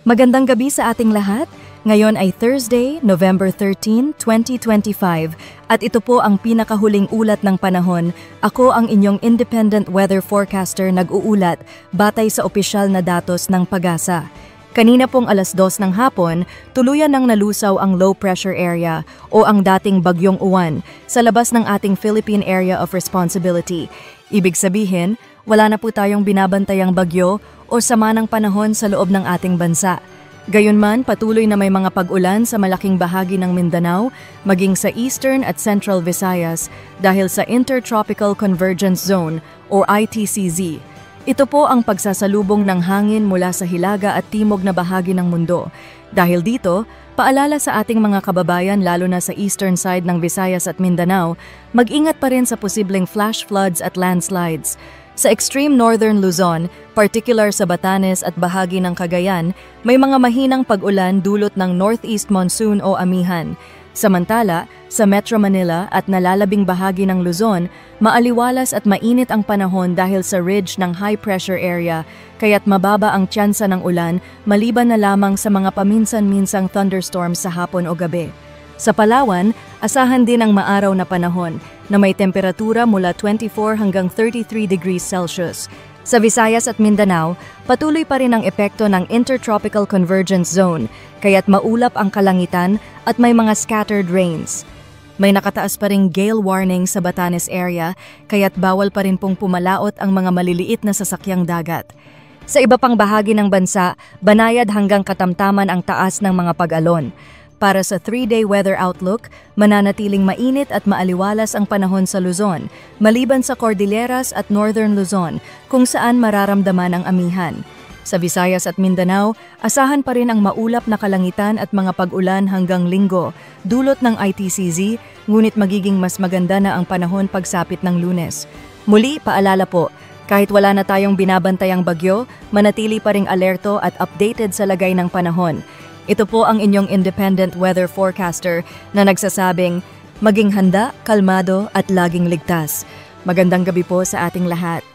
Magandang gabi sa ating lahat. Ngayon ay Thursday, November 13, 2025 at ito po ang pinakahuling ulat ng panahon. Ako ang inyong independent weather forecaster nag-uulat batay sa opisyal na datos ng PAGASA. Kanina pong alas 2 ng hapon, tuluyan nang nalusaw ang low pressure area o ang dating Bagyong Uwan sa labas ng ating Philippine Area of Responsibility. Ibig sabihin, wala na po tayong binabantayang bagyo o sama ng panahon sa loob ng ating bansa. Gayunman, patuloy na may mga pag-ulan sa malaking bahagi ng Mindanao, maging sa Eastern at Central Visayas dahil sa Intertropical Convergence Zone o ITCZ. Ito po ang pagsasalubong ng hangin mula sa hilaga at timog na bahagi ng mundo. Dahil dito, paalala sa ating mga kababayan lalo na sa eastern side ng Visayas at Mindanao, mag-ingat pa rin sa posibleng flash floods at landslides. Sa extreme northern Luzon, particular sa Batanes at bahagi ng Cagayan, may mga mahinang pag-ulan dulot ng northeast monsoon o amihan. Samantala, sa Metro Manila at nalalabing bahagi ng Luzon, maaliwalas at mainit ang panahon dahil sa ridge ng high pressure area, kaya't mababa ang tsansa ng ulan maliban na lamang sa mga paminsan-minsang thunderstorms sa hapon o gabi. Sa Palawan, asahan din ang maaraw na panahon na may temperatura mula 24 hanggang 33 degrees Celsius. Sa Visayas at Mindanao, patuloy pa rin ang epekto ng Intertropical Convergence Zone, kaya't maulap ang kalangitan at may mga scattered rains. May nakataas pa ring gale warning sa Batanes area, kaya't bawal pa rin pong pumalaot ang mga maliliit na sasakyang dagat. Sa iba pang bahagi ng bansa, banayad hanggang katamtaman ang taas ng mga pag-alon. Para sa 3-day weather outlook, mananatiling mainit at maaliwalas ang panahon sa Luzon, maliban sa Cordilleras at Northern Luzon, kung saan mararamdaman ang amihan. Sa Visayas at Mindanao, asahan pa rin ang maulap na kalangitan at mga pag-ulan hanggang Linggo, dulot ng ITCZ, ngunit magiging mas maganda na ang panahon pagsapit ng Lunes. Muli, paalala po, kahit wala na tayong binabantayang bagyo, manatili pa ring alerto at updated sa lagay ng panahon. Ito po ang inyong independent weather forecaster na nagsasabing, maging handa, kalmado at laging ligtas. Magandang gabi po sa ating lahat.